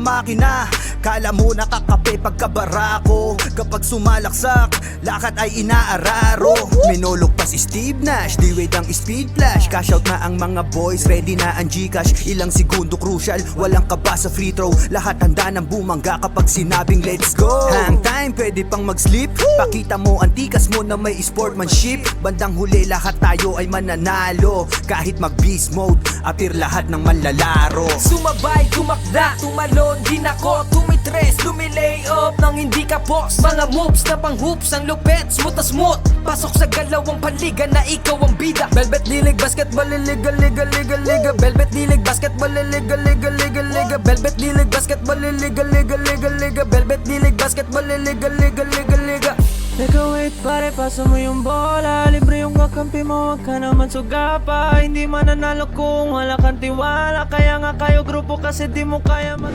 makina. Kala mo nakakape pagkabarako. Kapag sumalaksak, lakat ay inaararo. Minulog pa si Steve Nash, D-Wade ang speed flash. Cash out na ang mga boys, ready na ang Gcash. Ilang segundo crucial, walang kaba sa free throw. Lahat handa ng bumangga kapag sinabing let's go. Hang time, pwede pang mag-sleep. Pakita mo ang tikas mo na may sportsmanship. Bandang huli lahat tayo ay mananalo. Kahit mag-beast mode, appear lahat ng manlalaro. Sumabay, tumakda, tumalon, din ako tumitres, lumilay up nang hindi ka boss. Mga moves na pang hoops, ang lupet, smooth na smooth. Pasok sa galawang paliga na ikaw ang bida. Velvet League, basketball, liga, liga, liga, liga. Velvet League, basketball, liga, liga, liga, liga. Velvet League, basketball, liga, liga, liga, liga. Velvet League, basketball, liga, liga, liga, liga. Teka wait pare, pasa mo yung bola. Libre yung kakampi mo, wag ka naman suga pa. Hindi mananalo kung wala kang tiwala. Kaya nga kayo grupo kasi di mo kaya mag...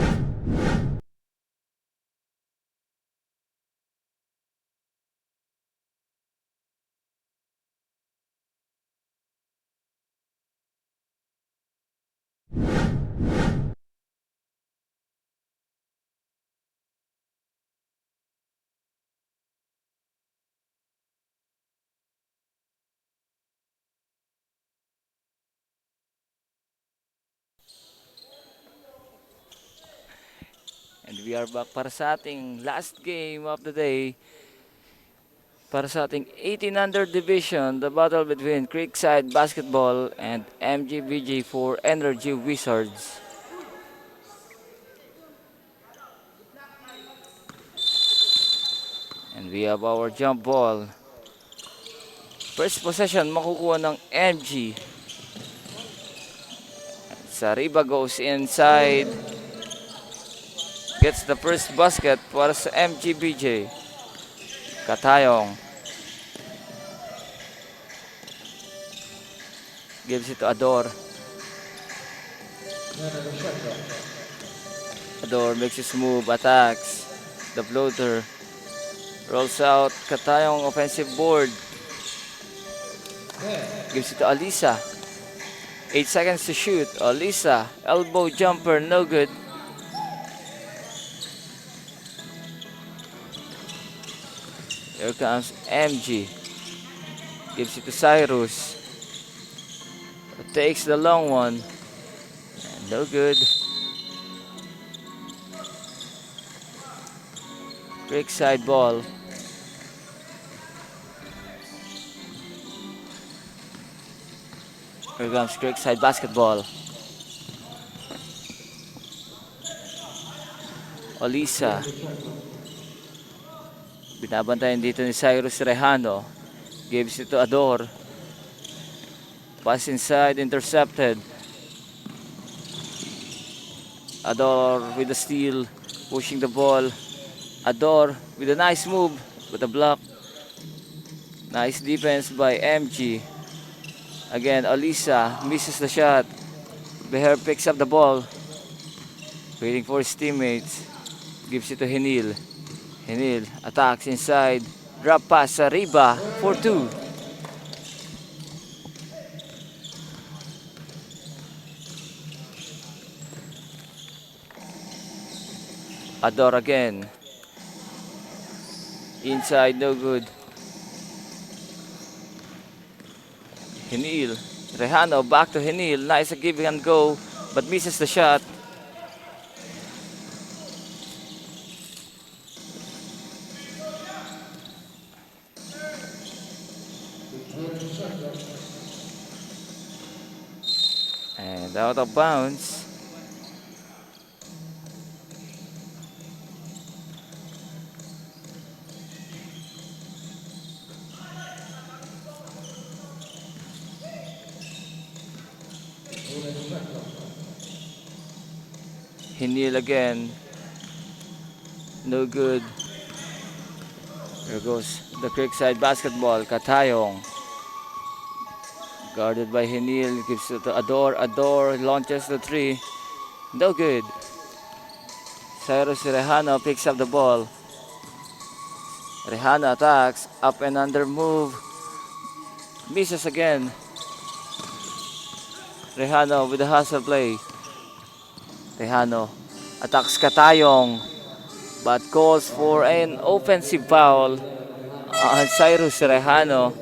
And we are back para sa ating last game of the day. Para sa ating 1800 division, the battle between Creekside Basketball and MGBJ for Energy Wizards. And we have our jump ball. First possession makukuha ng MG. Sariba goes inside. Gets the first basket para sa MGBJ. Katayong. Gives it to Ador. Ador makes his move, attacks. The floater. Rolls out. Katayong offensive board. Gives it to Alisa. 8 seconds to shoot. Alisa. Elbow jumper. No good. Here comes MG. Gives it to Cyrus. Takes the long one. And no good. Creekside ball. Here comes Creekside basketball. Olisa. Binabantayan dito ni Cyrus Rejano. Gives it to Ador. Pass inside, intercepted. Ador with the steal, pushing the ball. Ador with a nice move, with a block. Nice defense by MG. Again, Olisa misses the shot. Beher picks up the ball. Waiting for his teammates. Gives it to Henil. Henil attacks inside. Drop pass sa Riba for 2. Ador again. Inside, no good. Henil. Rejano back to Henil. Nice give and go, but misses the shot. And out of bounds. Hinil again. No good. There goes the Creekside basketball. Katayong. Guarded by Hinil. Gives it to Ador. Ador launches the 3. No good. Cyrus Rejano picks up the ball. Rejano attacks. Up and under move. Misses again. Rejano with the hustle play. Rejano attacks Katayong but calls for an offensive foul on Cyrus Rejano.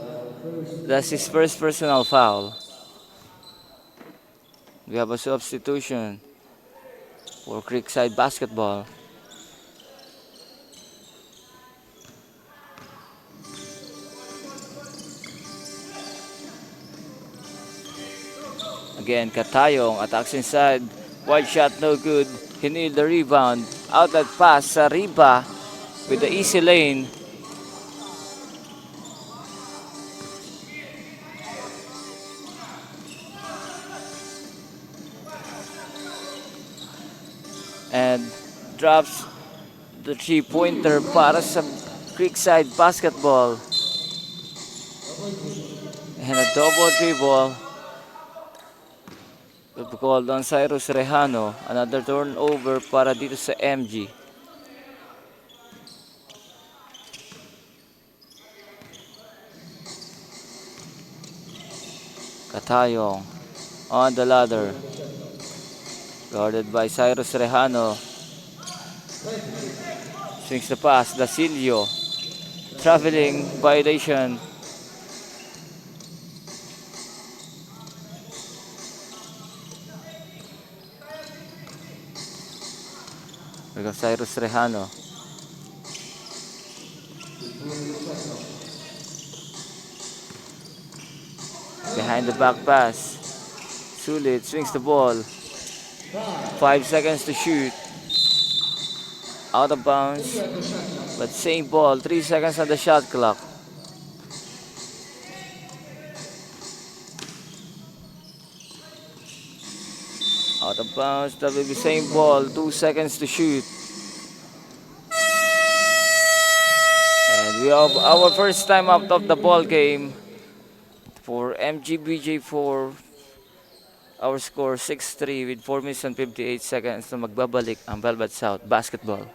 That's his first personal foul. We have a substitution for Creekside Basketball. Again, Katayong attacks inside. Wide shot, no good. Hinil the rebound. Outlet pass sa Riba with the easy lane. And drops the 3-pointer para sa Creekside Basketball. And a double dribble. Will be called on Cyrus Rejano. Another turnover para dito sa MG. Katayong on the ladder. Guarded by Cyrus Rejano. Swings the pass. Dasilio. Traveling violation. We got Cyrus Rejano. Behind the back pass. Sulit swings the ball. 5 seconds to shoot. Out of bounds. But same ball. 3 seconds on the shot clock. Out of bounds. That will be same ball. 2 seconds to shoot. And we have our first time out of the ball game for MGBJ4. Our score 6-3 with 4 minutes and 58 seconds na magbabalik ang Velvet South Basketball.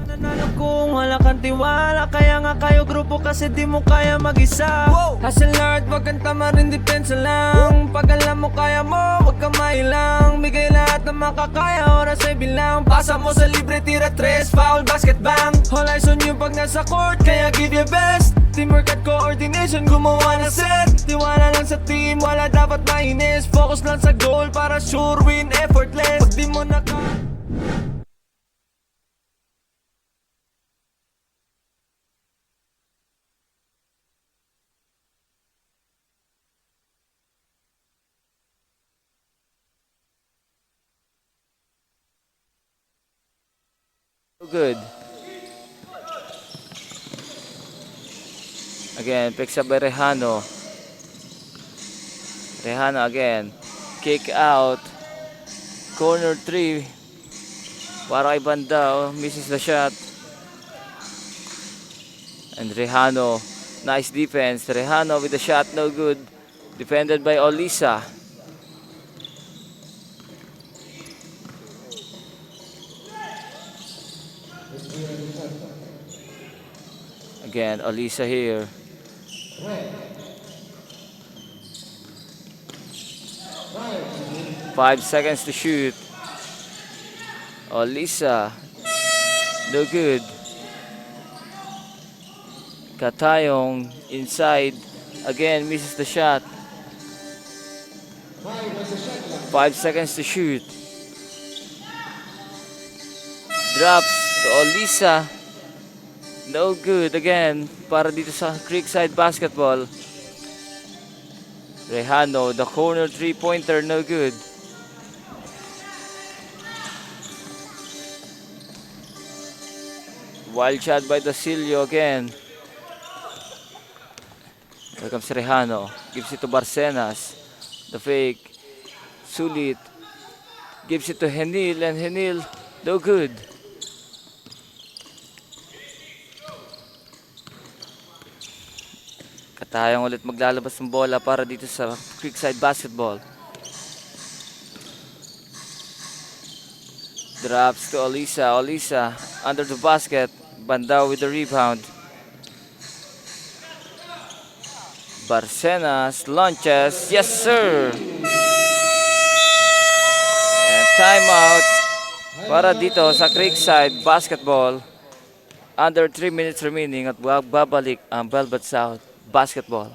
Nanalo kung wala kang tiwala, kaya nga kayo grupo kasi di mo kaya mag-isa. Hustle hard, wag kang tama rin, depensa lang. Pag alam mo kaya mo, wag kang mailang. Bigay lahat ng makakaya, oras ay bilang. Pasa mo sa libre, tira 3, foul, basket bang. All eyes on you pag nasa court, kaya give your best. Teamwork at coordination, gumawa na set. Tiwala lang sa team, wala dapat mainis. Focus lang sa goal para sure win, effortless. Pag di mo naka... Good. Again, picks up by Rejano. Rejano again. Kick out. Corner 3. Para kay Bandao. Misses the shot. And Rejano. Nice defense. Rejano with the shot. No good. Defended by Olisa. Again, Olisa here. Five seconds to shoot. Olisa. No good. Katayong inside. Again, misses the shot. 5 seconds to shoot. Drops to Olisa. No good again para dito sa Creekside Basketball. Rejano, the corner 3-pointer, no good. Wild shot by Dasilio again. Here comes Rejano. Gives it to Barcenas. The fake. Sulit. Gives it to Henil, and Henil, no good. Katayong ulit maglalabas ng bola para dito sa Creekside Basketball. Drops to Olisa. Olisa under the basket. Bandao with the rebound. Barcenas launches. Yes, sir. And timeout. para dito sa Creekside Basketball. Under 3 minutes remaining at babalik ang Velvet South Basketball.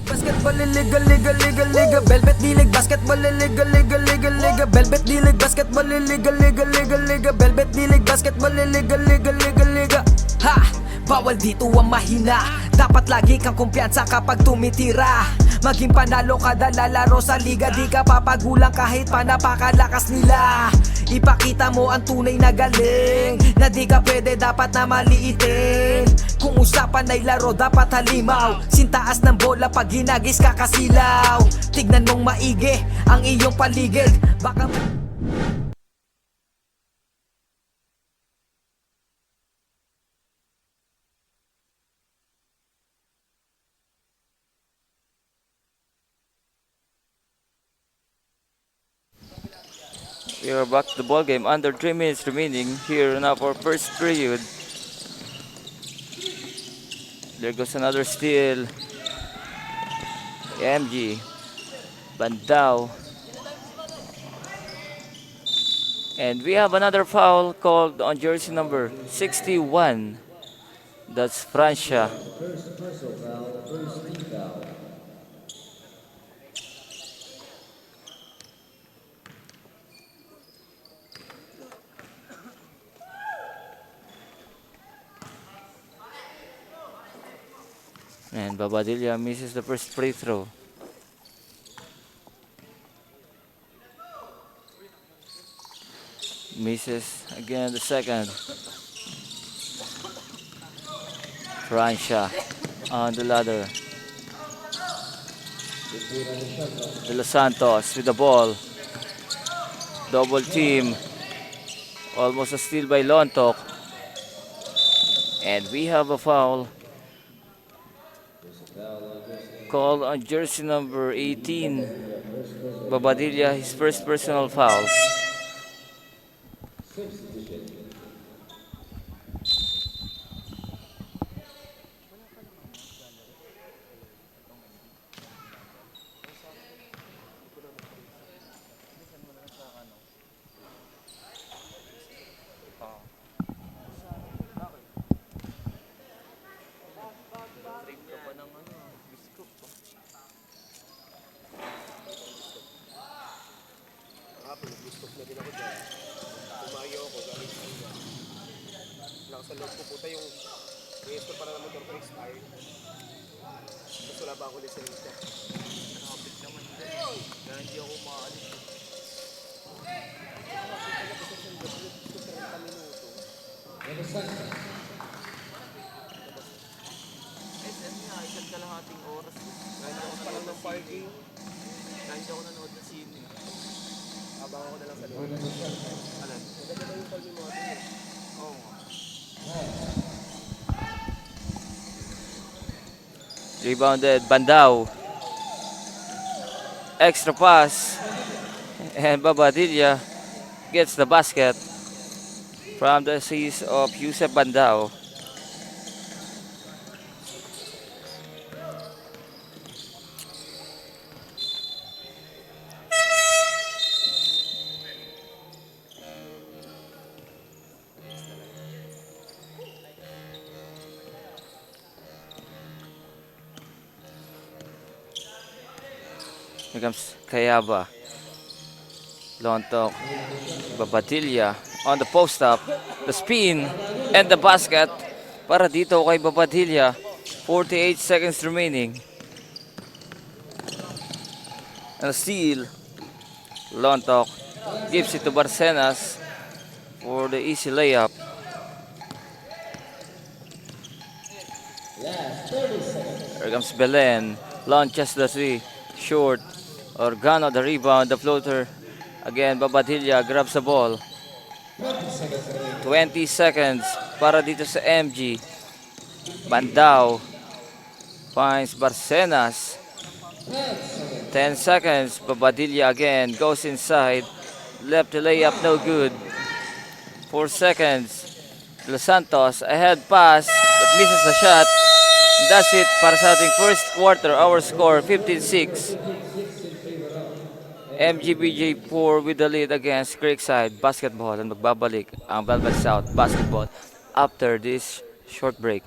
Basketball liga liga liga liga Velvet D-League basketball liga liga liga liga Velvet D-League basketball liga liga liga liga Velvet D-League basketball liga liga liga liga. Ha! Bawal dito ang mahina. Dapat lagi kang kumpiyansa kapag tumitira. Maging panalo kada lalaro sa liga. Di ka papagulang kahit pa napakalakas nila. Ipakita mo ang tunay na galing. Na di ka pwede dapat na maliitin. Kung usapan ay laro dapat halimaw. Sintaas ng bola pag ginagis kakasilaw. Tignan mong maigi ang iyong paligid. Baka We are back to the ball game. Under 3 minutes remaining here in our first period. There goes another steal. MG. Bandao. And we have another foul called on jersey number 61. That's Francia. And Babadilla misses the first free throw. Misses again the second. Francia on the ladder. De Los Santos with the ball. Double team. Almost a steal by Lontok. And we have a foul called on jersey number 18. Babadilla, his first personal foul. Sa loob ko puta yung resto para na motor freestyle. Tapos wala ba ako lisensya? Nakapit naman din. Kaya hindi ako maalis. SM nga, isang kalahating oras. Kaya hindi ako nanood ng parking. Kaya hindi ako nanood ng sine. Abangan ko na lang sa loob. Alam? Maganda ba yung parking mo natin? Oo nga. Rebounded Bandao. Extra pass. And Babadilla gets the basket from the assist of Yusef Bandao. Here comes Kayaba. Lontok. Babadilla on the post up. The spin and the basket para dito kay Babadilla. 48 seconds remaining. And a steal. Lontok gives it to Barcenas for the easy layup. Here comes Belen. Launches the three. Short. Organo the rebound, the floater. Again, Babadilla grabs the ball. 20 seconds para dito sa MG. Bandao finds Barcenas. 10 seconds. Babadilla again goes inside. Left the layup, no good. 4 seconds. Los Santos ahead pass but misses the shot. That's it para sa ating first quarter. Our score 15-6. MGBJ4 with the lead against Creekside Basketball, and magbabalik ang Velvet South Basketball after this short break.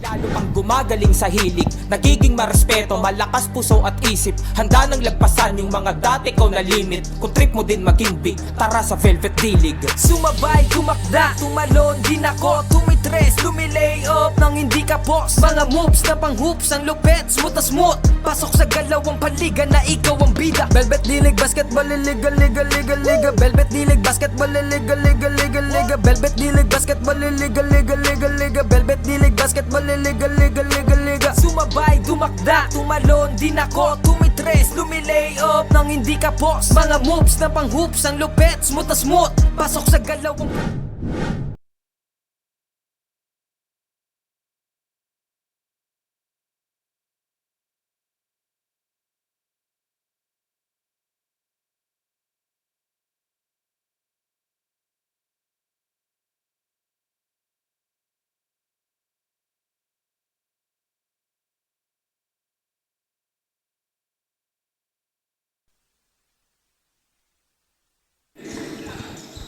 Lalo pang gumagaling sa hilig, nagiging marespeto, malakas puso at isip. Handa nang lagpasan yung mga dati ko na limit. Kung trip mo din maging big, tara sa Velvet Dilig. Sumabay, gumakda, tumalon din ako, tumitres, lumilay up nang hindi ka boss. Mga moves na pang hoops, ang lupet, smooth na smooth. Pasok sa galawang panliga na ikaw ang bida. Velvet Dilig, basketball, liga, liga, liga, liga. Velvet Dilig, basketball, liga, liga, liga, liga. Velvet Dilig, basketball, liga, liga, liga, liga. Velvet Dilig, basketball, liga, liga, liga, liga. Sumabay, dumakda, tumalon din ako, tumitres, lumilay up nang hindi ka boss. Mga moves na pang hoops, ang lupet, smooth na smooth. Pasok sa galawang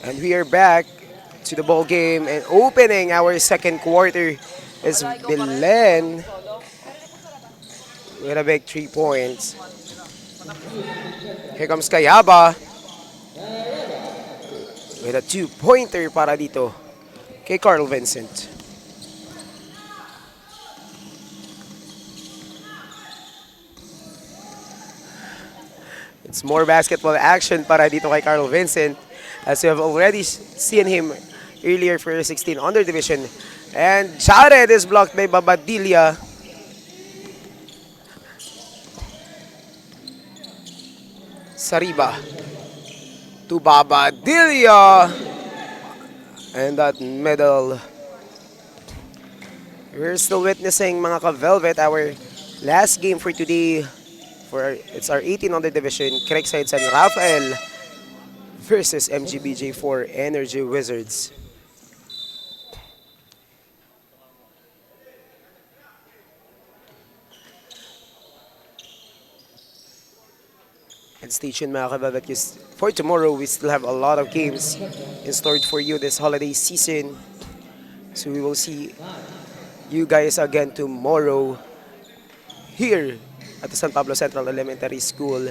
And we are back to the ball game, and opening our second quarter is Belen with a big 3 points. Here comes Kayaba with a 2-pointer para dito kay Carl Vincent. It's more basketball action para dito kay Carl Vincent, as you have already seen him earlier for 16 under division. And Jared is blocked by Babadilla. Sariba to Babadilla. And that medal. We're still witnessing, mga ka-Velvet, our last game for today. It's our 18 under division, Creekside San Rafael versus MGBJ4 Energy Wizards. And stay tuned, mga ka-Velvet, because for tomorrow we still have a lot of games in store for you this holiday season. So we will see you guys again tomorrow here at the San Pablo Central Elementary School,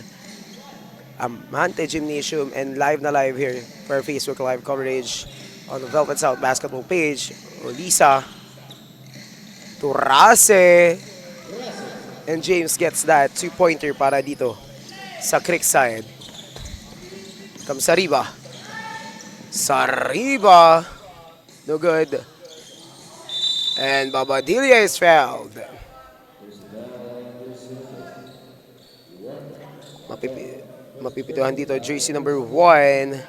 Amante Gymnasium, and live na live here for our Facebook Live coverage on the Velvet South basketball page. Olisa to Rase, and James gets that 2-pointer para dito sa Creekside. Comes Sariba. Sariba, no good. And Babadilla is fouled. Mapipituhan dito, jersey number 1.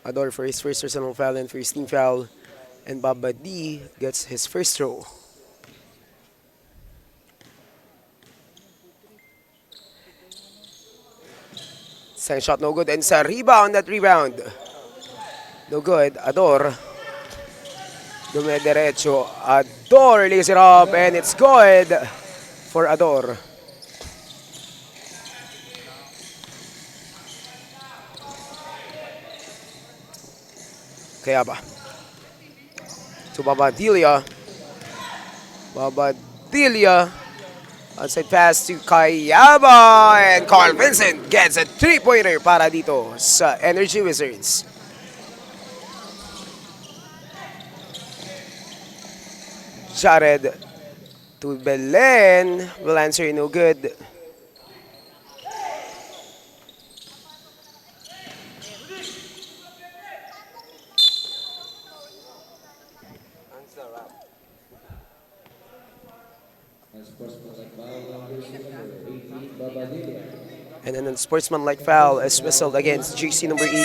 Ador for his first personal foul and first team foul. And Baba D gets his first throw. Second shot, no good. And Sariba on that rebound. No good. Ador. Dumediretso. Ador lays it up, and it's good for Ador. Kayaba. To Babadilla. Babadilla. Outside pass to Kayaba, and Carl Vincent gets a 3-pointer para dito sa Energy Wizards. Jared to Belen, will answer, no good. And then a sportsmanlike foul is whistled against GC number 18.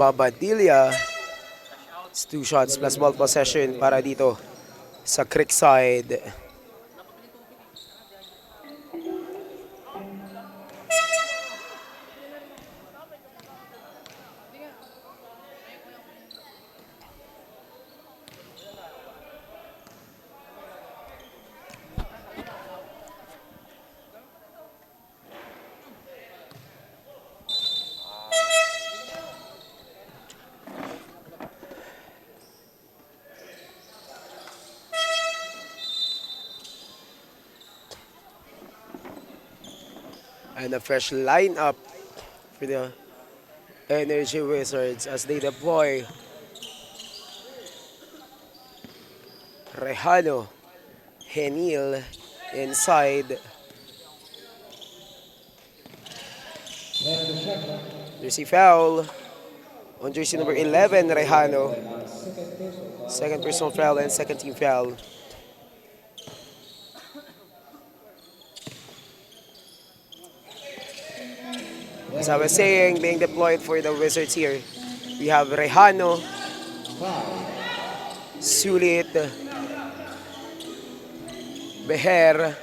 Babadilla. It's 2 shots plus ball possession para dito sa Creekside. And a fresh lineup for the Energy Wizards as they deploy Rejano, Henil inside. Jersey foul on jersey number 11, Rejano. Second personal foul and second team foul. As I was saying, being deployed for the Wizards here, we have Rejano, Sulit, Beher,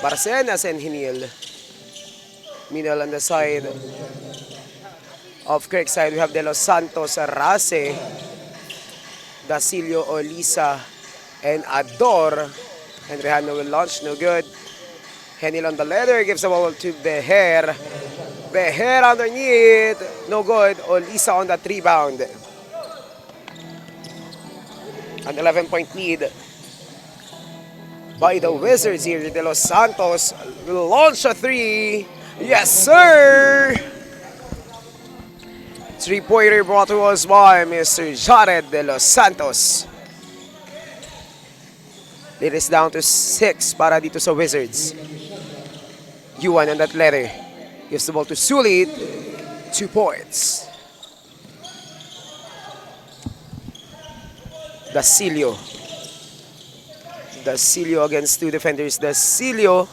Barcenas, and Hinil. Meanwhile, on the side of Kirkside, we have De Los Santos, Rase, Dasilio, Olisa, and Ador. And Rejano will launch, no good. Henil on the leather, gives the ball to Beher. Beher underneath, no good. Olisa on that rebound. An 11-point lead by the Wizards here. De Los Santos will launch a three. Yes, sir! Three-pointer brought to us by Mr. Jared De Los Santos. It is down to 6 para dito sa Wizards. Yuan on that letter. Gives the ball to Sulit. 2 points. Dasilio. Dasilio against 2 defenders. Dasilio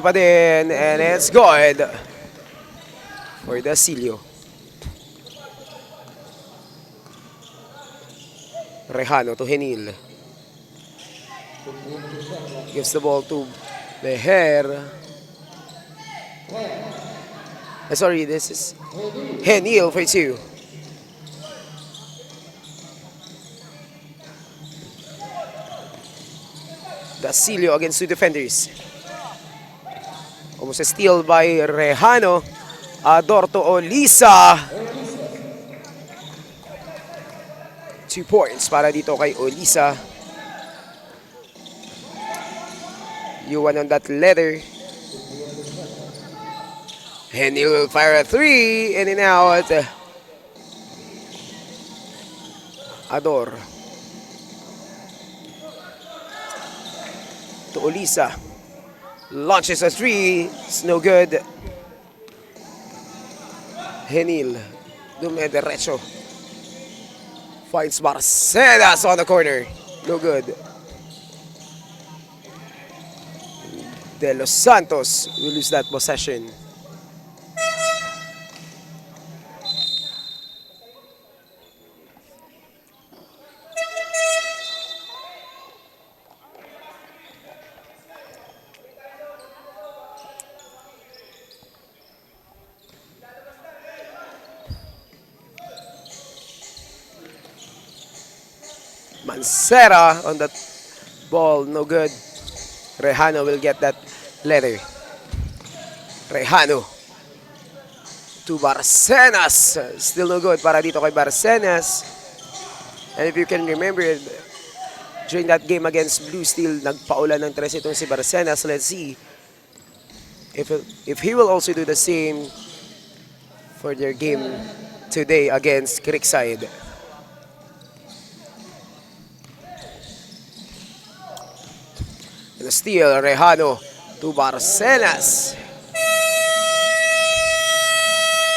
pa din. And it's good for Dasilio. Rejano to Henil. Gives the ball to Beher. Sorry, this is Henil for 2. Dasilio against 2 defenders. Almost a steal by Rejano. Ador to Olisa. 2 points para dito kay Olisa. Yuan on that letter. Henil will fire a 3. In and out. Ador. To Olisa. Launches a 3. It's no good. Henil. Dumediretso. Finds Barcenas on the corner. No good. De Los Santos will lose that possession. Mancera on that ball, no good. Rejano will get that letter. Rejano to Barcenas. Still no good para dito kay Barcenas. And if you can remember, during that game against Blue Steel, nagpaulan ng 3 itong si Barcenas. Let's see if he will also do the same for their game today against Creekside. The steal, Rejano to Barcenas.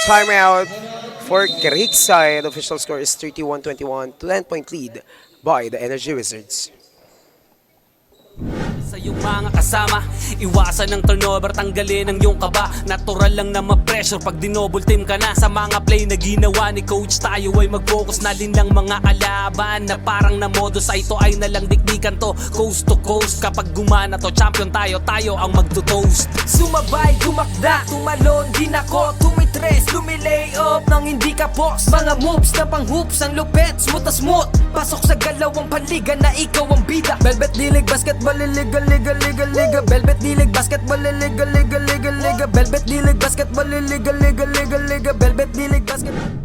Timeout for Creekside. Official score is 31-21. 10-point lead by the Energy Wizards. Sa iyong mga kasama, iwasan ng turnover, tanggalin ang iyong kaba. Natural lang na ma-pressure pag dinouble team ka na. Sa mga play na ginawa ni coach, tayo ay mag-focus na din lang mga kalaban na parang na modus. Ay ito ay nalang dikdikan to, coast to coast. Kapag gumana to, champion tayo, tayo ang magto-toast. Sumabay, gumakda, tumalon, di nako, tumitres, lumilay up nang hindi ka post. Mga moves na pang hoops, ang lupet, smooth na smooth. Pasok sa galawang panliga na ikaw ang bida. Velvet Dilig, basketball, liga, liga, liga, liga. Velvet Dilig, basketball, liga, liga, liga, liga. Velvet Dilig, basketball, liga, liga, liga, liga. Velvet Dilig, basketball.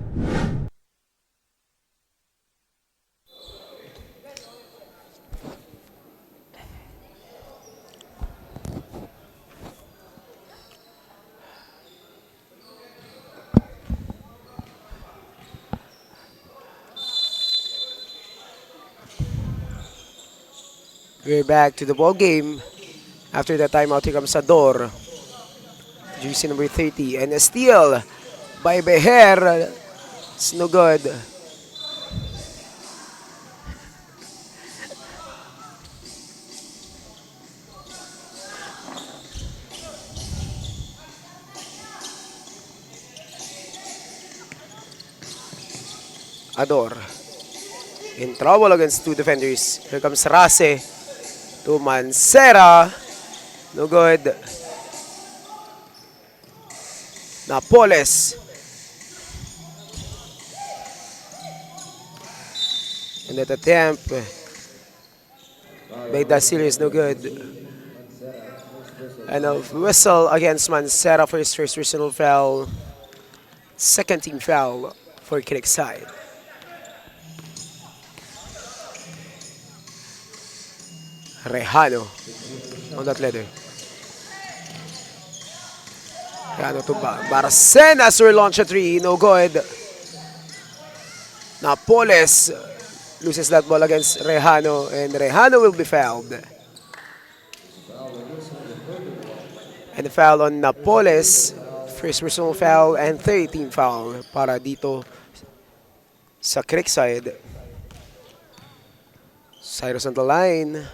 We're back to the ball game. After the timeout, here comes Ador. Jersey number 30. And a steal by Beher. It's no good. Ador in trouble against two defenders. Here comes Rase to Mancera. No good. Napoles. And that attempt by Dacilia is no good. And a whistle against Mancera for his first personal foul. Second team foul for Creekside. Rejano on that letter. Rejano to Barcenas will launch a three, no good. Napoles loses that ball against Rejano, and Rejano will be fouled. And the foul on Napoles, first personal foul and third team foul para dito sa Creekside. Cyrus on the line.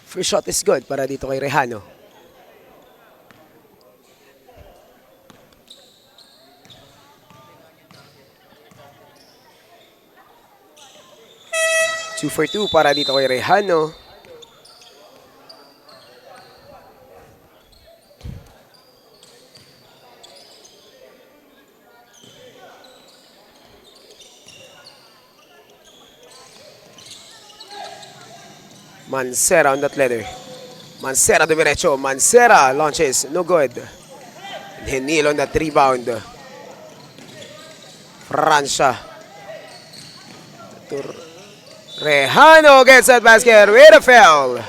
First shot is good para dito kay Rejano. Two for two para dito kay Rejano. Mancera on that letter. Mancera de derecho. Mancera launches. No good. Henil on that rebound. Francia. Rejano gets that basket with a foul.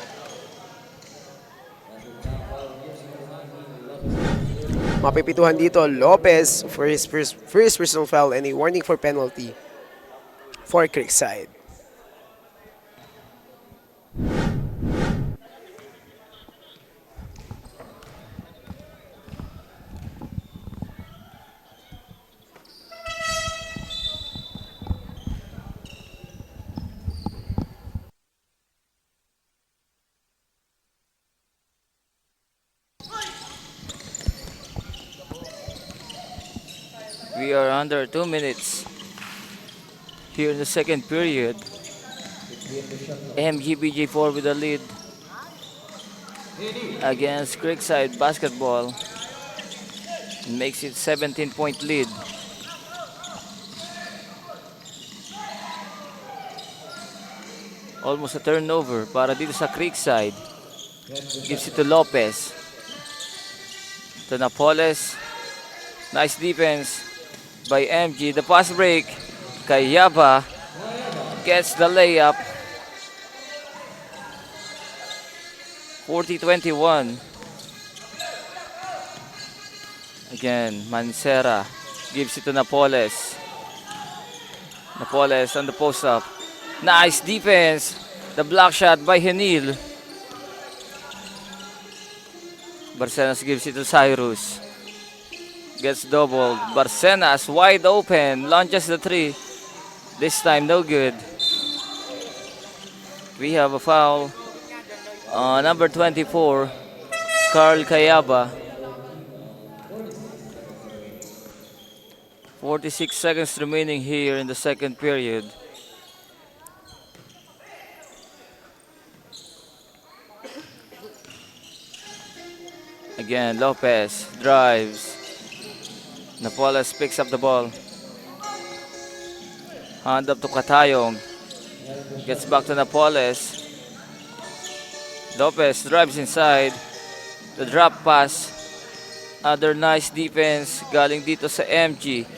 Mapipituhan dito Lopez for his first personal foul and a warning for penalty for Creekside. We are under 2 minutes here in the second period. MGBJ4 with the lead against Creekside Basketball. Makes it 17-point lead. Almost a turnover para dito sa Creekside. Gives it to Lopez. To Napoles. Nice defense by MG. The pass break. Kayaba gets the layup. 40-21. Again, Mancera gives it to Napoles. Napoles on the post-up. Nice defense. The block shot by Henil. Barcenas gives it to Cyrus. Gets doubled. Barcenas wide open. Launches the three. This time no good. We have a foul. Number 24. Carl Kayaba. 46 seconds remaining here in the second period. Again, Lopez drives. Napoles picks up the ball. Hand up to Katayong. Gets back to Napoles. Lopez drives inside. The drop pass. Other nice defense galing dito sa MG.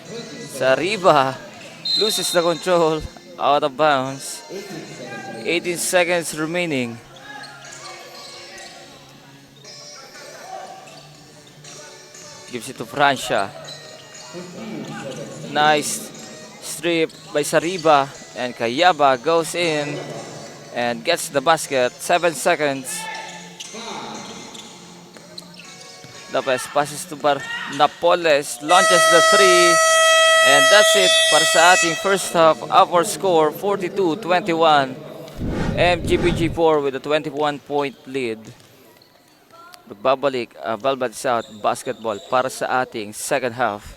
Sariba loses the control. Out of bounds. 18 seconds remaining. Gives it to Francia. Nice strip by Sariba, and Kayaba goes in and gets the basket. 7 seconds. Lopez passes to Napoles, launches the 3, and that's it para sa ating first half. Our score 42-21. MGBG4 with a 21-point lead. Magbabalik Velvet South Basketball para sa ating second half.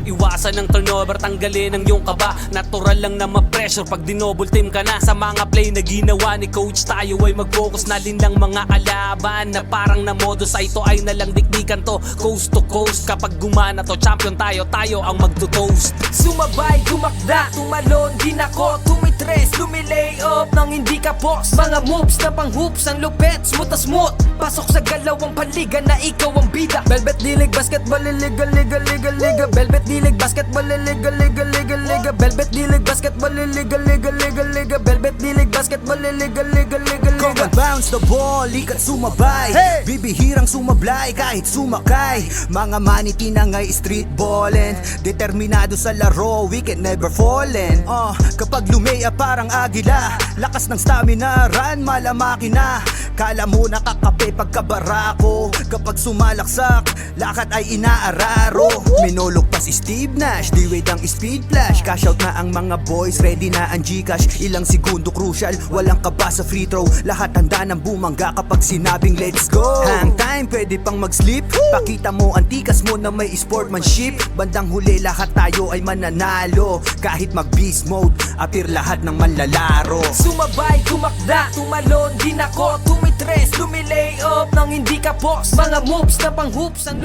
Iwasan ng turnover, tanggalin ang iyong kaba. Natural lang na ma-pressure pag dinouble team ka na. Sa mga play na ginawa ni coach, tayo ay mag-focus na din ng mga kalaban na parang na modus ay ito ay nalang dikdikan to coast to coast. Kapag gumana to, champion tayo, tayo ang magto-toast. Sumabay, tumakda, tumalon, din ako tumitres, lumilay up nang hindi ka boss. Mga moves na pang hoops, ang lupet, smooth as smooth. Pasok sa galawang paliga na ikaw ang bida. Velvet Dilig, basketball, liga, liga, liga, liga. Velvet Dilig, basketball, liga, liga, liga, liga. Velvet Dilig, basketball, liga, liga, liga, liga. Velvet Dilig, basketball, liga, liga, liga, Come liga. and bounce the ball, ikat sumabay. Bibihirang sumablay kahit sumakay. Mga maniti na ngay street ballin', determinado sa laro, we can never fallen. Kapag lumea parang agila, lakas ng stamina, run malamaki na. Kala mo nakakape pagkabarako, kapag sumalaksak, lakad ay inaararo. Minulugpas Steve Nash, D-Wade ang speed flash. Cash out na ang mga boys, ready na ang Gcash. Ilang segundo crucial, walang kaba sa free throw. Lahat handa ng bumangga kapag sinabing let's go. Hang time, pwede pang mag-sleep. Pakita mo ang tikas mo na may sportsmanship. Bandang huli lahat tayo ay mananalo. Kahit mag-beast mode, appear lahat ng manlalaro. Sumabay, tumakda, tumalon, din ako tumitres, lumilay up nang hindi ka boss. Mga moves na pang hoops, ang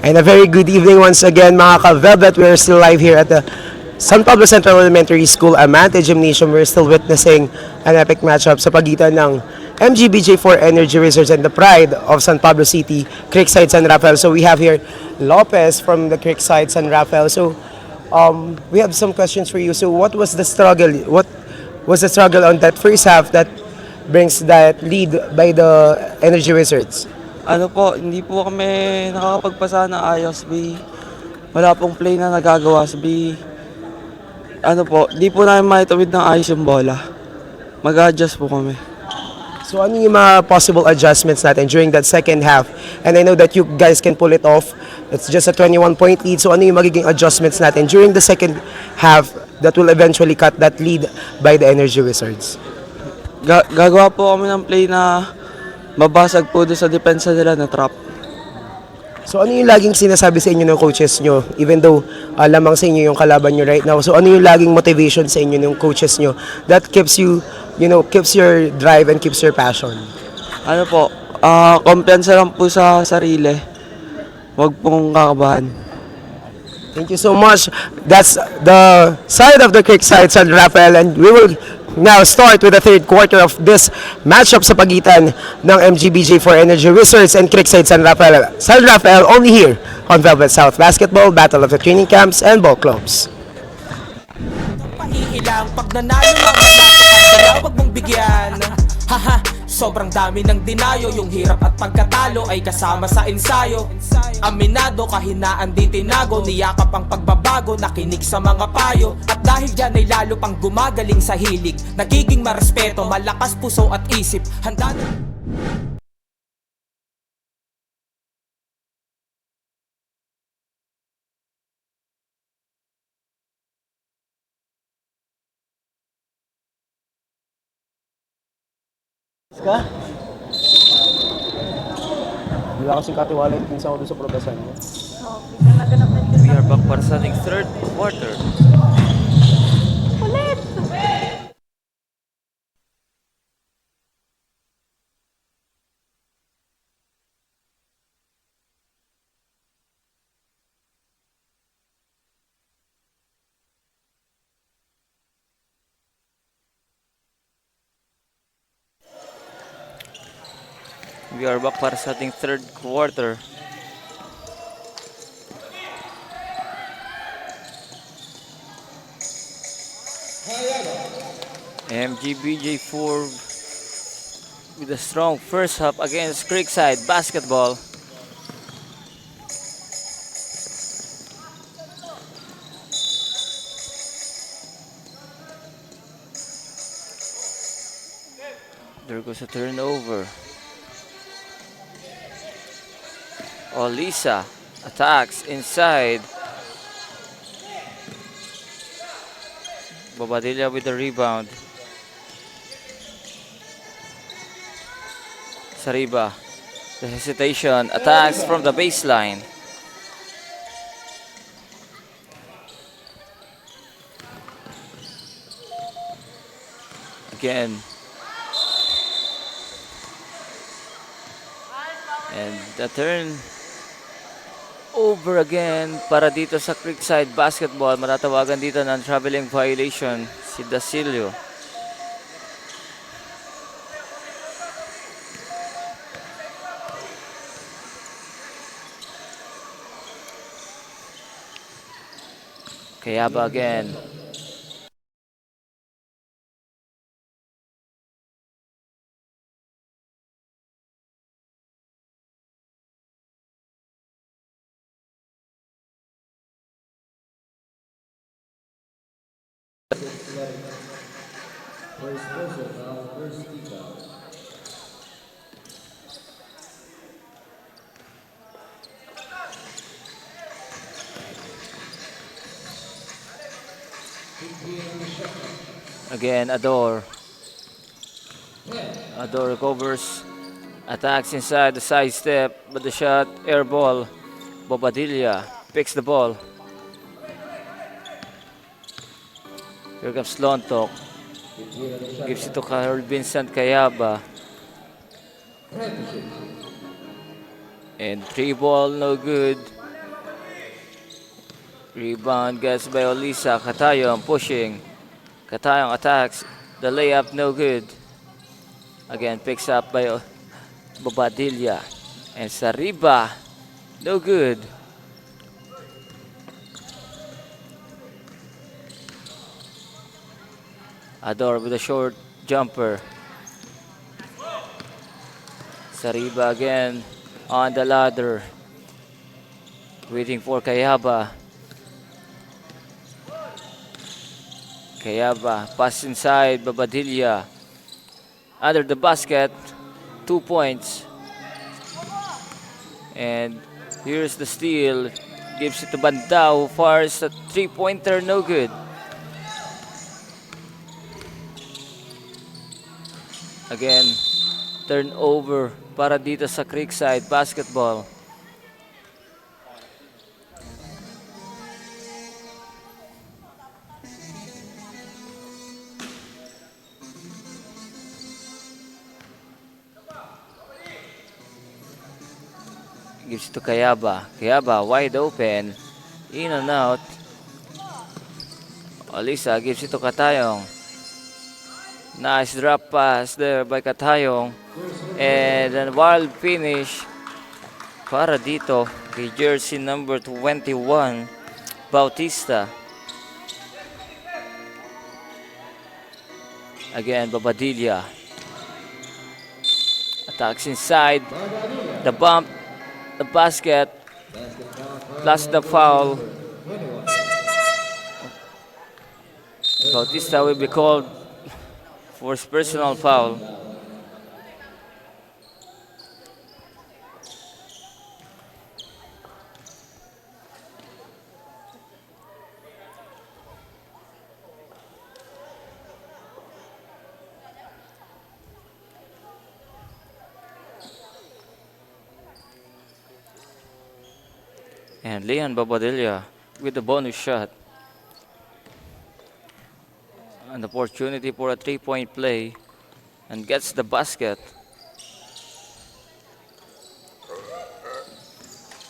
And a very good evening once again, mga ka-Velvet. We're still live here at the San Pablo Central Elementary School, Amante Gymnasium. We're still witnessing an epic matchup sa pagitan ng MGBJ4 Energy Reserves and the pride of San Pablo City, Creekside San Rafael. So we have here Lopez from the Creekside San Rafael. So we have some questions for you. So what was the struggle? What was the struggle on that first half that brings that lead by the Energy Wizards? Ano po, hindi po kami nakakapagpasa ng ayos, B. Wala pong play na nagagawa sa B. Ano po, di po namin maitawid ng ayos yung bola. Mag-adjust po kami. So ano yung mga possible adjustments natin during that second half? And I know that you guys can pull it off. It's just a 21-point lead. So ano yung magiging adjustments natin during the second half that will eventually cut that lead by the Energy Wizards? Gagawa po kami ng play na mabasag po doon sa depensa nila na trap. So ano yung laging sinasabi sa inyo ng coaches nyo, even though lamang sa inyo yung kalaban nyo right now? So ano yung laging motivation sa inyo ng coaches nyo that keeps you, keeps your drive and keeps your passion? Ano po, kumpiyansa lang po sa sarili. Huwag pong kakabahan. Thank you so much. That's the side of the Creekside San Rafael, and we will now start with the third quarter of this matchup sa pagitan ng MGBJ4 Energy Wizards and Creekside San Rafael. San Rafael only here on Velvet South Basketball, Battle of the Training Camps and Ball Clubs. Paiilang pag nanalo lang at wag mong bigyan. Haha, sobrang dami ng dinayo. Yung hirap at pagkatalo ay kasama sa ensayo. Aminado, kahinaan di tinago. Niyakap ang pagbabago, nakinig sa mga payo. At dahil dyan ay lalo pang gumagaling sa hilig. Nagiging marespeto, malakas puso at isip. Handa na... Wala kasing katiwala, pinsan ko doon sa probasan mo. We are back para sa ating third quarter. We are back para sa ating third quarter. MGBJ4 with a strong first half against Creekside Basketball. There goes a turnover. Olisa attacks inside. Bobadilla with the rebound. Sariba. The hesitation. Attacks from the baseline. Again. And the turn over again para dito sa Creekside Basketball. Matatawagan dito ng traveling violation si Dasilio. Kayaba again. Again, Ador. Ador recovers. Attacks inside the side step, but the shot, air ball. Bobadilla picks the ball. Here comes Lontok. Gives it to Carl Vincent Kayaba. And 3 ball, no good. Rebound gets by Olisa. Katayong pushing. Katayong attacks. The layup, no good. Again, picks up by Bobadilla. And Sariba, no good. Ador with a short jumper. Sariba again on the ladder. Waiting for Kayaba. Kayaba, pass inside, Bobadilla. Under the basket, 2 points. And here's the steal. Gives it to Bandao, fires a 3-pointer, no good. Again, turnover para dito sa Creekside Basketball. Gives it to Kayaba. Kayaba wide open. In and out. Olisa gives it to Katayong. Nice drop pass there by Katayong. And a wild finish para dito kay jersey number 21, Bautista. Again, Bobadilla. Attacks inside. The bump. The basket. Plus the foul. Bautista will be called for his personal foul. And Leon Bobadilla with the bonus shot. An opportunity for a 3-point play and gets the basket.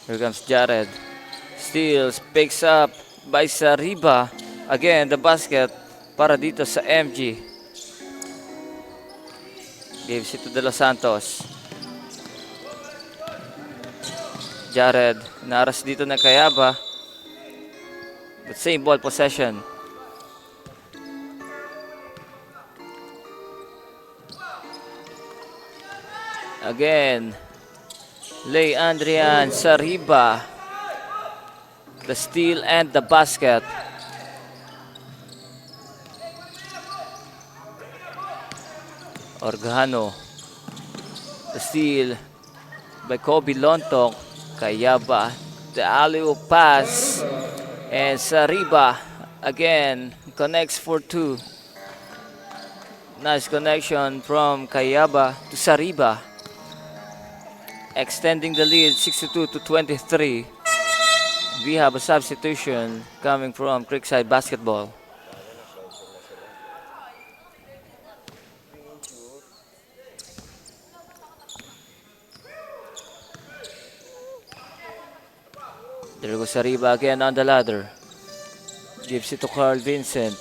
Here comes Jared. Steals, picks up by Sariba. Again, the basket para dito sa MG. Gives it to De Los Santos. Jared, naras dito na Kayaba. But same ball possession. Again, Leandrian Sariba. The steal and the basket. Organo. The steal by Kobe Lontok. Kayaba. The alley-oop pass. And Sariba again connects for two. Nice connection from Kayaba to Sariba. Extending the lead 62 to 23. We have a substitution coming from Creekside Basketball. There goes Sariba again on the ladder. Gives it to Carl Vincent.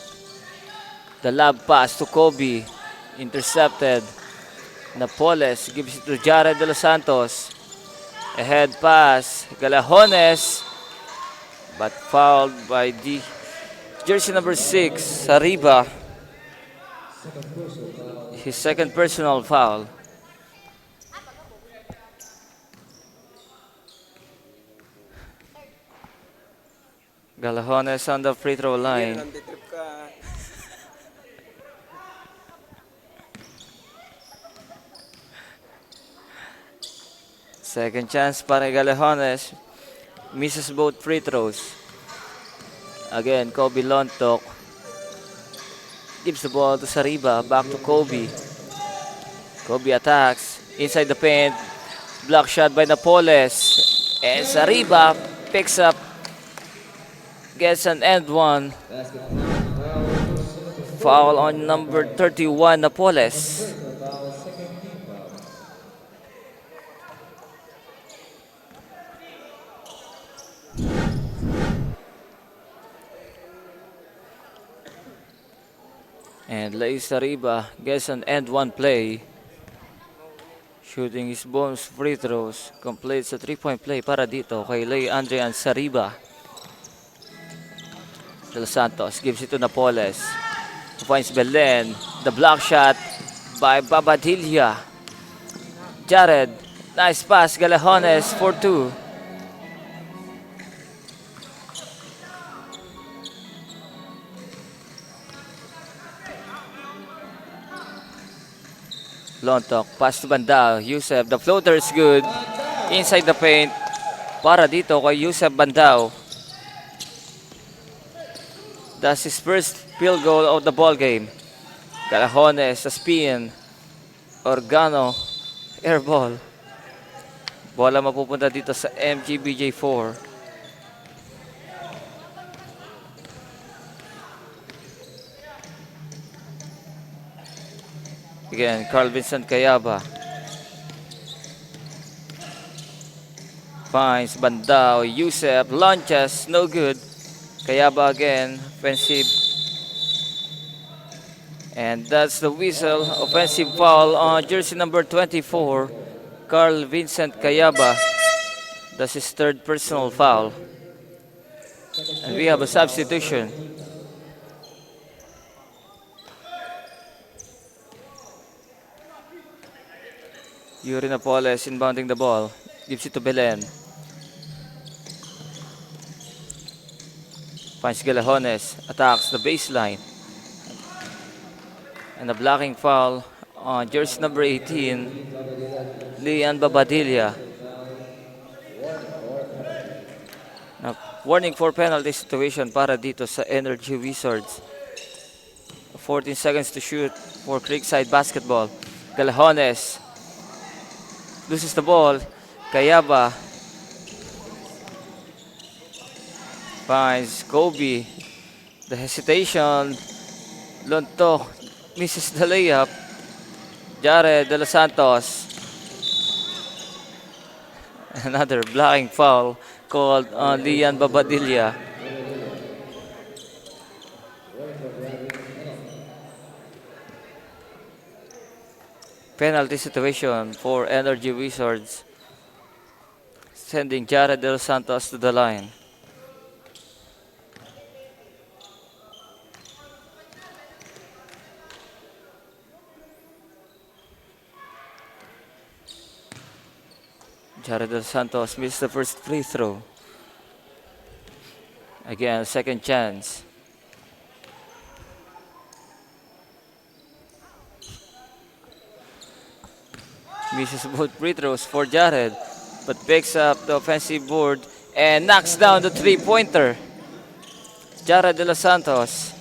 The lob pass to Kobe. Intercepted. Napoles gives it to Jared De Los Santos. A head pass. Galajones. But fouled by the jersey number 6, Sariba. His second personal foul. Galajones on the free throw line. Second chance para Galajones. Misses both free throws. Again, Kobe Lontok. Gives the ball to Sariba. Back to Kobe. Kobe attacks. Inside the paint. Block shot by Napoles. And Sariba picks up. Gets an end one. Foul on number 31, Napoles. And Lay Sariba gets an end one play. Shooting his bonus free throws. Completes a 3-point play para dito kay Lay Andrian Sariba. De Los Santos gives it to Napoles. Finds Belen. The block shot by Babadilla. Jared. Nice pass. Galajones for 2. Lontok. Pass to Bandao. Yusef. The floater is good. Inside the paint. Para dito kay Yusef Bandao. That's his first field goal of the ball game. Galajones, a spin. Organo, air ball. Bola mapupunta dito sa MGBJ4. Again, Carl Vincent Kayaba. Finds Bandao, Yusef, launches, no good. Kayaba again, offensive. And that's the whistle. Offensive foul on jersey number 24, Carl Vincent Kayaba. That's his third personal foul. And we have a substitution. Yuri Napoles inbounding the ball. Gives it to Belen. Finds Galajones, attacks the baseline. And a blocking foul on jersey number 18, Lian Babadilla. Now, warning for penalty situation para dito sa Energy Wizards. 14 seconds to shoot for Creekside Basketball. Galajones loses the ball. Kayaba finds Kobe. The hesitation. Lontok misses the layup. Jared De Los Santos. Another blocking foul called on Lian Babadilla. Penalty situation for Energy Wizards, sending Jared De Los Santos to the line. Jared Dos Santos missed the first free throw. Again, second chance. Misses both free throws for Jared, but picks up the offensive board and knocks down the three-pointer. Jared De Los Santos.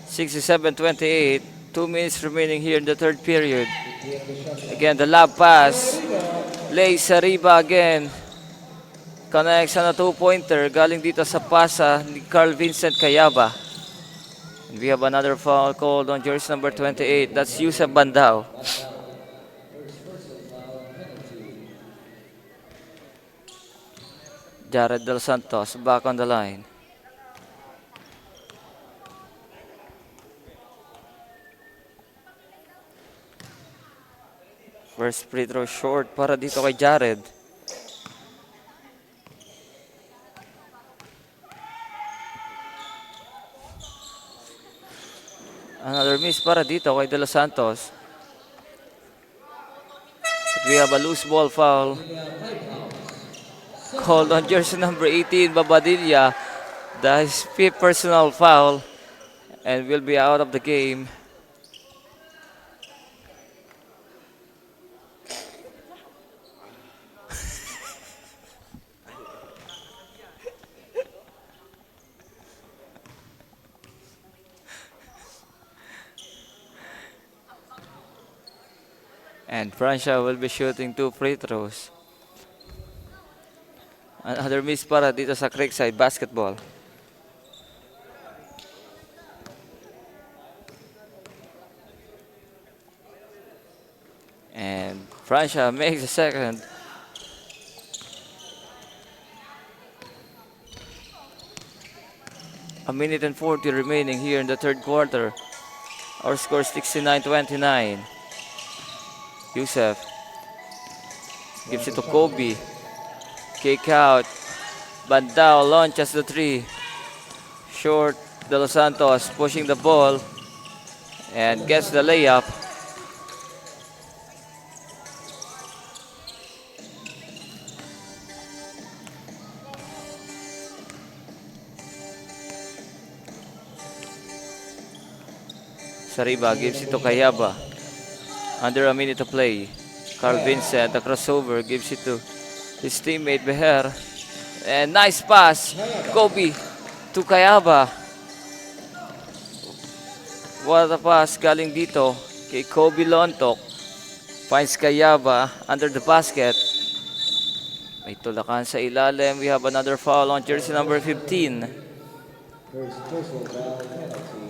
67-28. 2 minutes remaining here in the third period. Again, the lob pass. Lays Sariba again. Connects on a two-pointer. Galing dito sa pasa ni Carl Vincent Cayaba. And we have another foul called on jersey number 28. That's Yusef Bandao. Jared Del Santos back on the line. First free throw short para dito kay Jared. Another miss para dito kay De Los Santos. But we have a loose ball foul called on jersey number 18, Babadilla. That is fifth personal foul and will be out of the game. And Francia will be shooting 2 free throws. Another miss para dito sa Creekside basketball. And Francia makes a second. A minute and 40 remaining here in the third quarter. Our score is 69-29. Yusef gives it to Kobe. Kick out. Bandao launches the three. Short. De Los Santos pushing the ball and gets the layup. Sariba gives it to Cayaba. Under a minute to play. Carl Vincent, the crossover, gives it to his teammate Beher. And nice pass. Kobe to Cayaba. What a pass galing dito kay Kobe Lontok. Finds Cayaba under the basket. May tulakan sa ilalim. We have another foul on jersey number 15. First personal foul penalty.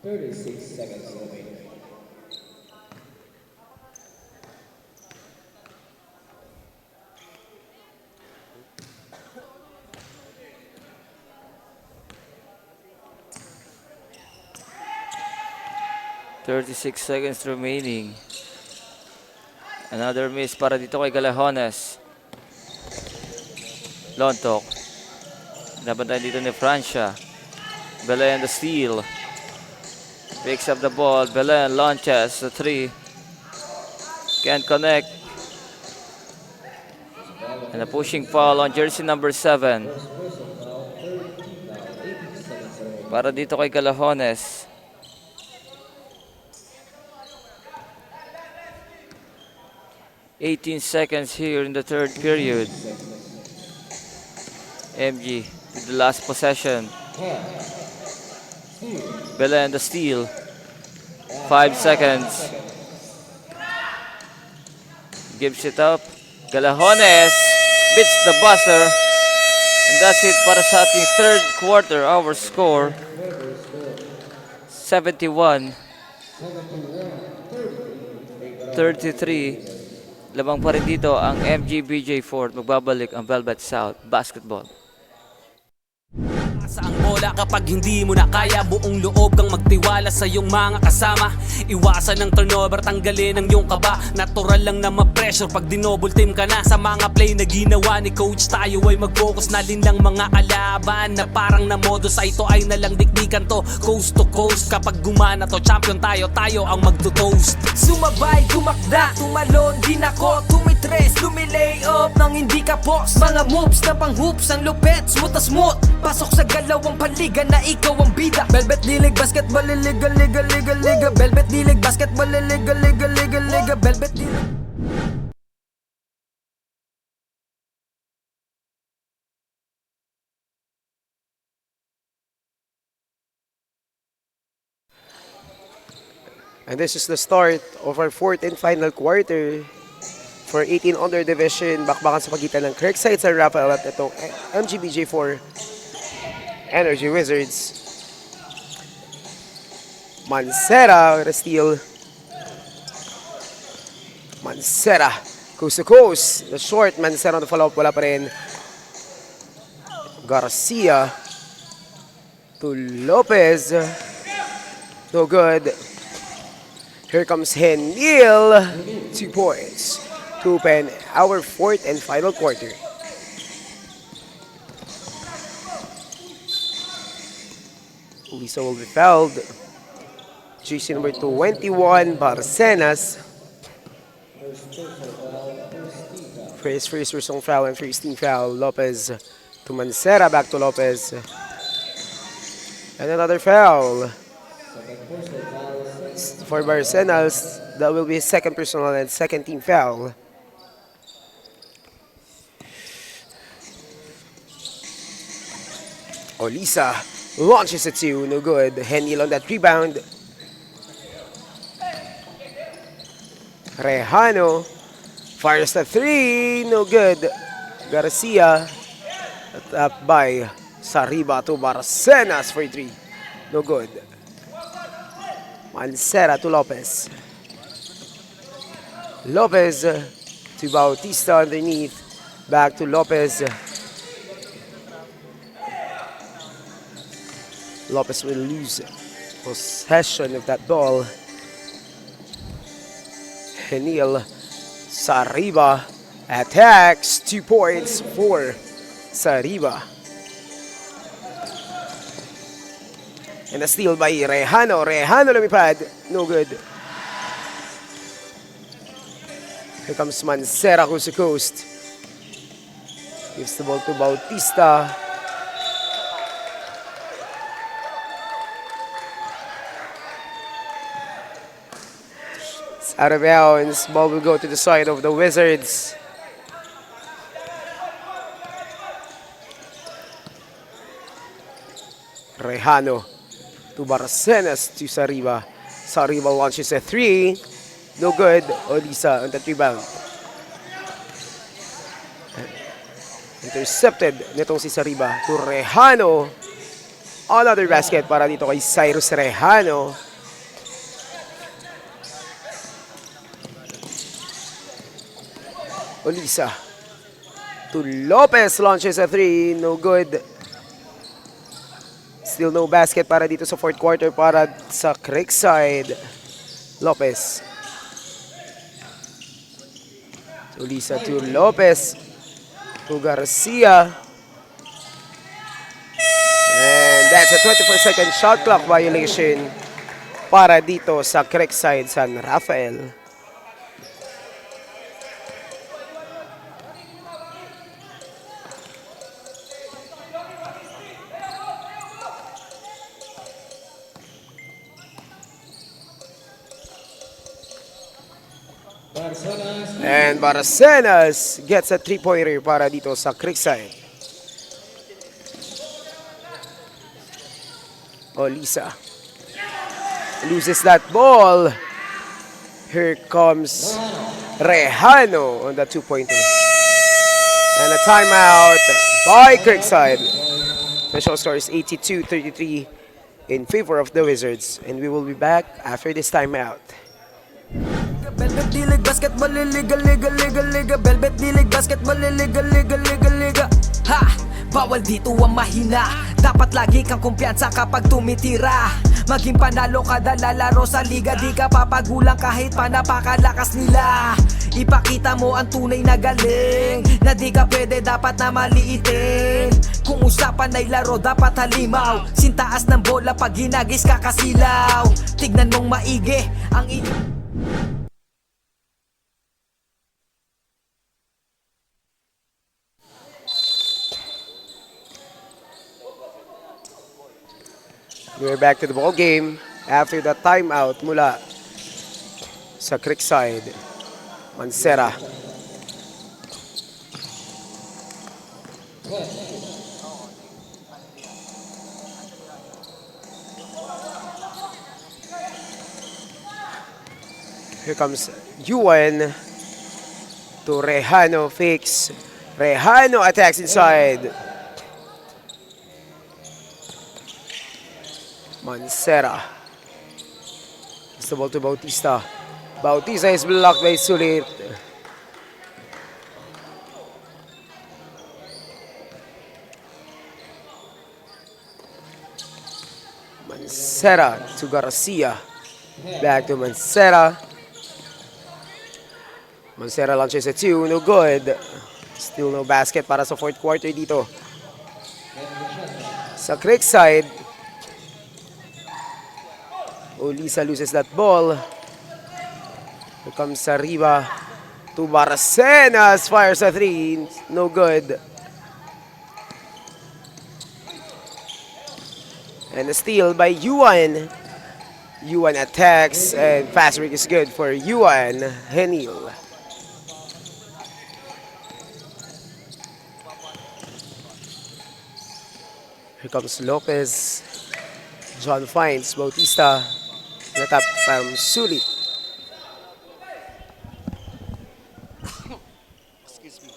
36 seconds remaining. Seconds remaining. Another miss para dito kay Galejones. Lontok. Nabantayan dito ni Francia. Belen the steal. Picks up the ball. Belen launches the three. Can't connect. And a pushing foul on jersey number 7. Para dito kay Galejones. 18 seconds here in the third period. MG with the last possession. Belen the steal. 5 seconds. Gives it up. Galejones beats the buzzer. And that's it para sa ating third quarter. Our score 71-33. Labang pa rin dito ang MGBJ Fort. Magbabalik ang Velvet South Basketball. Sa ang bola kapag hindi mo na kaya, buong loob kang magtiwala sa iyong mga kasama. Iwasan ng turnover, tanggalin ang iyong kaba. Natural lang na ma-pressure pag dinouble team ka na. Sa mga play na ginawa ni coach, tayo ay mag-focus na lang mga kalaban na parang na modo sa ito ay nalang dikdikan to. Coast to coast, kapag gumana to, champion tayo, tayo ang magto-toast. Sumabay, tumakda, tumalon, din ako, tumitres, lumilay up nang hindi ka post. Mga moves na pang hoops, ang lupet, smooth as smooth. Pasok sa galawang dalawang paliga na ikaw ang bida. Velvet D-League Basketball, liga, liga, liga, liga. Velvet D-League Basketball, liga, liga, liga, liga. Velvet D-League. And this is the start of our fourth and final quarter for 18 under division. Bakbakan sa pagitan ng Creekside San Rafael at itong MGBJ4 Energy Wizards. Mancera with a steal. Mancera, coast to coast. The short, Mancera on the follow-up, wala pa rin. Garcia to Lopez. No good. Here comes Henil. 2 points to open our fourth and final quarter. Lisa will be fouled. JC number 21, Barcenas. First personal foul and first team foul. Lopez to Mancera, back to Lopez. And another foul for Barcenas. That will be his second personal and second team foul. Olisa launches it to, no good. Henil on that rebound. Rejano fires the 3, no good. Garcia up by Sariba to Barcenas for 3, no good. Mancera to Lopez. Lopez to Bautista underneath. Back to Lopez. Lopez will lose possession of that ball. Henil Sariba attacks. 2 points for Sariba. And a steal by Rejano. Rejano lumipad. No good. Here comes Mancera, coast to coast. Gives the ball to Bautista. It's out of bounds. Ball will go to the side of the Wizards. Rejano to Barcenas to Sariba. Sariba launches a 3. No good. Olisa on that rebound. Intercepted nitong si Sariba to Rejano. Another basket para dito kay Cyrus Rejano. Olisa to Lopez launches a 3. No good. Still no basket para dito sa fourth quarter para sa Creekside. Lopez. Olisa to Lopez. To Garcia. And that's a 24-second shot clock violation para dito sa Creekside San Rafael. And Barcenas gets a 3-pointer para dito sa Creekside. Olisa loses that ball. Here comes Rejano on the 2-pointer. And a timeout by Creekside. The show score is 82-33 in favor of the Wizards. And we will be back after this timeout. Velvet D-League Basketball, liga, liga, liga, liga. Velvet D-League Basketball, liga, liga, liga, liga. Ha! Bawal dito ang mahina. Dapat lagi kang kumpiyansa kapag tumitira. Maging panalo kada lalaro sa liga. Di ka papagulang kahit pa napakalakas nila. Ipakita mo ang tunay na galing. Na di ka pwede dapat na maliitin. Kung usapan ay laro dapat halimaw. Sintaas ng bola pag ginagis kakasilaw. Tignan mong maigi ang We're back to the ball game after the timeout mula sa Creekside. Mancera. Here comes Yuan to Rejano, fakes. Rejano attacks inside. Mancera. It's the ball to Bautista. Bautista is blocked by Sulit. Mancera to Garcia. Back to Mancera. Mancera launches a 2, no good. Still no basket para sa fourth quarter dito. Sa Creekside, Olisa loses that ball. Here comes Arriba to Baracenas. Fires a 3, no good. And a steal by Yuan. Yuan attacks and fast break is good for Yuan Henil. Here comes Lopez. John finds Bautista. The tap from Sulit. Excuse me.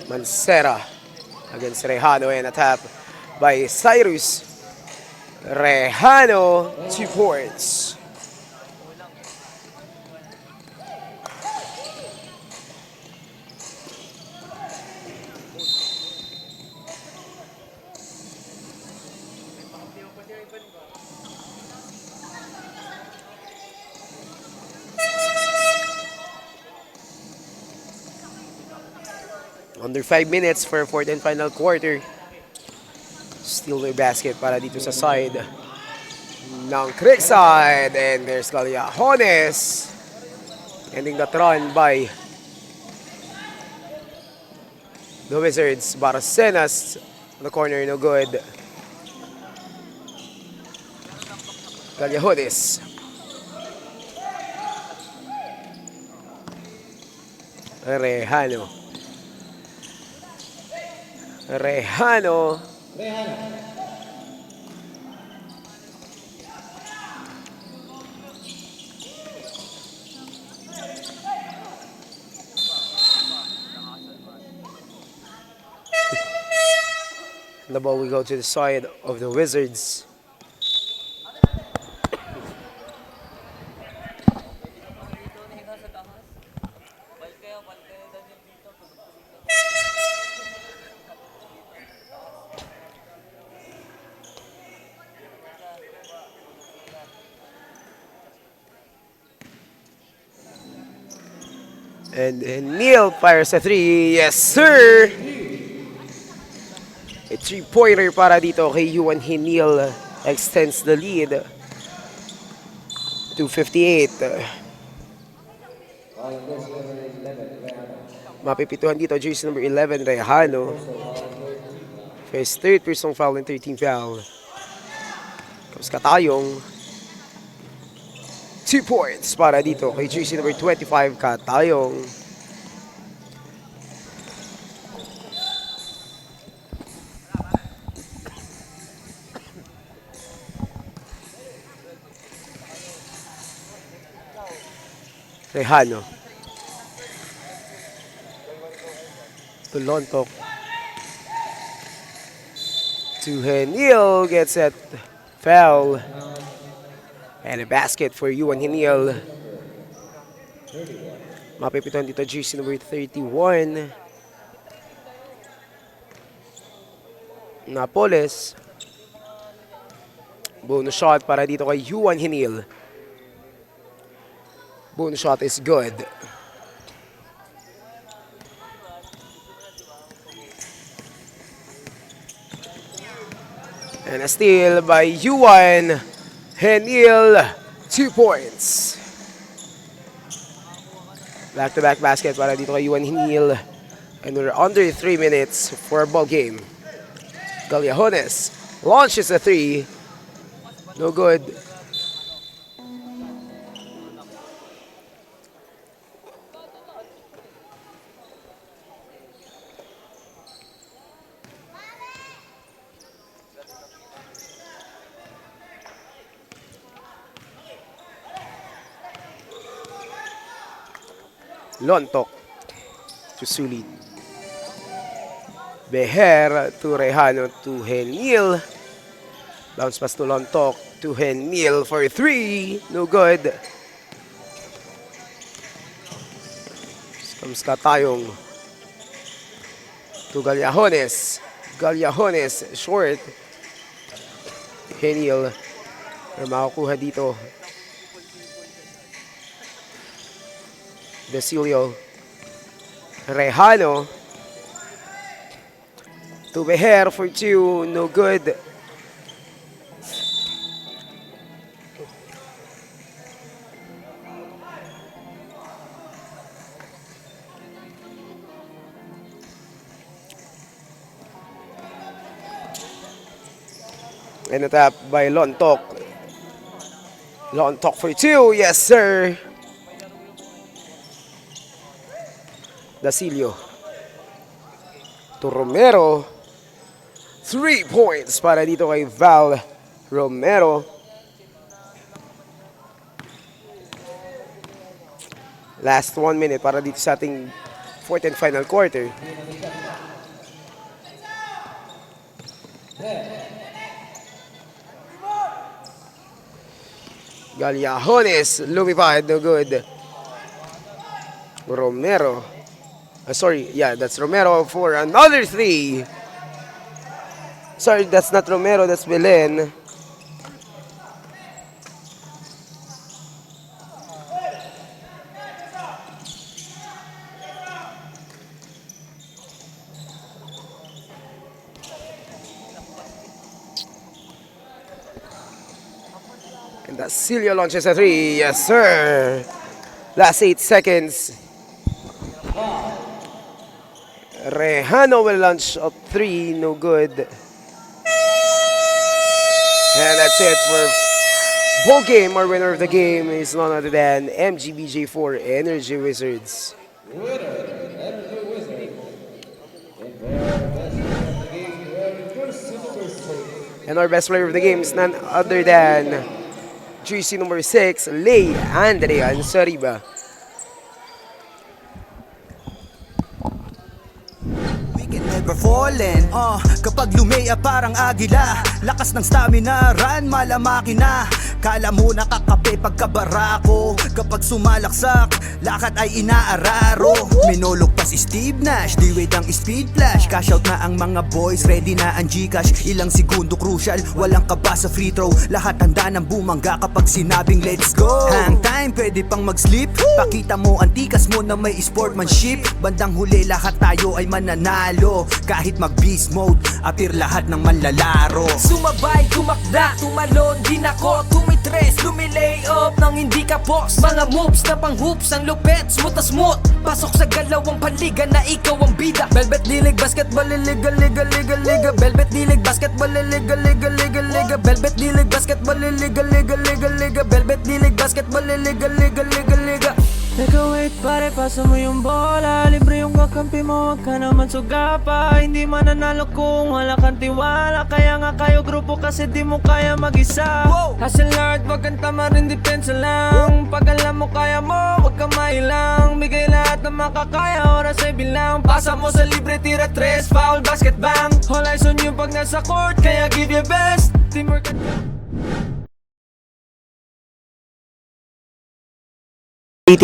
Mancera against Rejano and a tap by Cyrus. Rejano, 2 points. Under 5 minutes for fourth and final quarter. Still no basket para dito sa side ng Creekside. And there's Galiajones. Ending that run by the Wizards. Baracenas on the corner, no good. Galiajones. Rejano. Rejano. The ball will go to the side of the Wizards. And Neil fires a 3. Yes, sir! A 3-pointer para dito kay Yuan Hinil. Extends the lead to 58. Mapipituhan dito, jersey number 11, Rejano. For his third personal foul and 13th foul. Comes Katayong. 2 points para dito kay jersey number 25, Katayong. Rejano. To Lontok. To Henil, gets that foul. And a basket for Yuan Hinil. Mapipituhan dito jersey number 31. Napoles. Bonus shot para dito kay Yuan Hinil. Bonus shot is good. And a steal by Yuan Henil. 2 points. Back-to-back basket para dito kay Yuan Hinil. And we're under 3 minutes for a ball game. Gallejones launches a 3. No good. Lontok to Sulit. Beher to Rejano to Henil. Bounce pass to Lontok to Henil for 3. No good. Comes Katayong to Gallejones. Gallejones short. Henil. Pero makakuha dito. Desilio. Rejano to Beher for 2. No good. And a tap by Lontok. Lontok for 2. Yes, sir. Dasilio to Romero. 3 points para dito kay Val Romero. Last 1 minute para dito sa ating fourth and final quarter. Gallejones lumipad, no good. Romero. Sorry, yeah, that's Romero for another 3. Sorry, that's not Romero, that's Belen. And that's Silio launches a 3. Yes, sir. Last 8 seconds. Rejano will launch a 3, no good. And that's it for ball game. Our winner of the game is none other than MGBJ4 Energy Wizards. And our best player of the game is none other than jersey number 6, Lay Andrea Ansariba. Never fallen, kapag lumea parang agila. Lakas ng stamina, run, malamaki na. Kala mo nakakape pagkabarako. Kapag sumalaksak, lakad ay inaararo. Minulog pa si Steve Nash, di wait ang speed flash. Cash out na ang mga boys, ready na ang Gcash. Ilang segundo crucial, walang kaba sa free throw. Lahat handa ng bumangga kapag sinabing let's go. Hang time, pwede pang mag-sleep. Pakita mo ang tikas mo na may sportsmanship. Bandang huli, lahat tayo ay mananalo. Kahit mag-beast mode, appear lahat ng manlalaro. Sumabay, tumakda, tumalon, din ako tumitres, lumilay up nang hindi ka boss. Mga moves na pang hoops, ang lupet, smooth na smooth. Pasok sa galawang paliga na ikaw ang bida. Velvet dilig, basketball, liga, liga, liga, liga. Velvet dilig, basketball, liga, liga, liga, liga. Velvet dilig, basketball, liga, liga, liga, liga. Velvet dilig, basketball, liga, liga, liga, liga. Teka wait pare, pasa mo yung bola. Libre yung kakampi mo, wag ka naman sugapa. Hindi mananalo kung wala kang tiwala. Kaya nga kayo grupo kasi di mo kaya mag-isa. Hustle hard, wag kang tamarin, depensa lang. Pag alam mo kaya mo, wag kang mailang. Bigay lahat ng makakaya, oras ay bilang. Pasa mo sa libre, tira 3, foul, basket bang. All eyes on you pag nasa court, kaya give your best. Teamwork at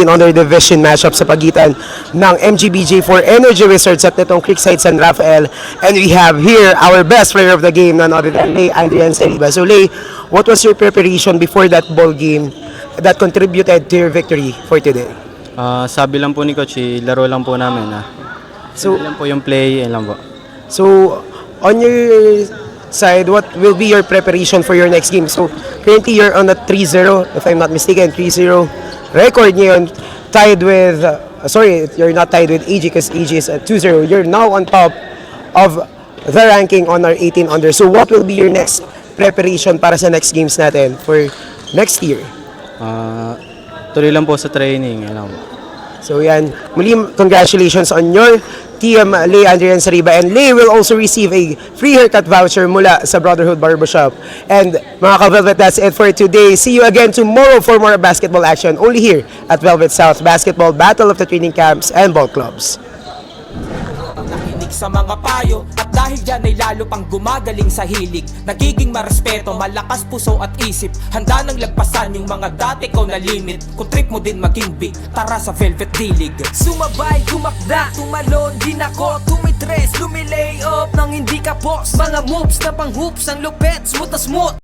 Under division matchup sa pagitan ng MGBJ4 Energy Wizards at nitong Creekside San Rafael. And we have here our best player of the game, none other than Lay Andrea Ansariba. So Lay, what was your preparation before that ball game that contributed to your victory for today? Sabi lang po ni Coach, laro lang po namin. So, Yan lang po yung play, yan lang po. So, on your side, what will be your preparation for your next game? So, currently you're on a 3-0, if I'm not mistaken, 3-0 record ngayon, tied with sorry, you're not tied with AG because AG is at 2-0. You're now on top of the ranking on our 18 under. So what will be your next preparation para sa next games natin for next year? Tuloy lang po sa training. Yan lang po. So yan, muli congratulations on your team, Lay, Andrea, and Sariba. And Lay will also receive a free haircut voucher mula sa Brotherhood Barbershop. And mga ka-Velvet, that's it for today. See you again tomorrow for more basketball action only here at Velvet South Basketball Battle of the Training Camps and Ball Clubs. Nakinig sa mga payo at dahil dyan ay lalo pang gumagaling sa hilig. Nagiging marespeto, malakas puso at isip. Handa nang lagpasan yung mga dati ko na limit. Kung trip mo din maging big, tara sa Velvet D-League. Sumabay, tumakda, tumalon din ako. Tumitres, lumilay up nang hindi ka boss. Mga moves na pang hoops, ang lupet, smooth na smooth.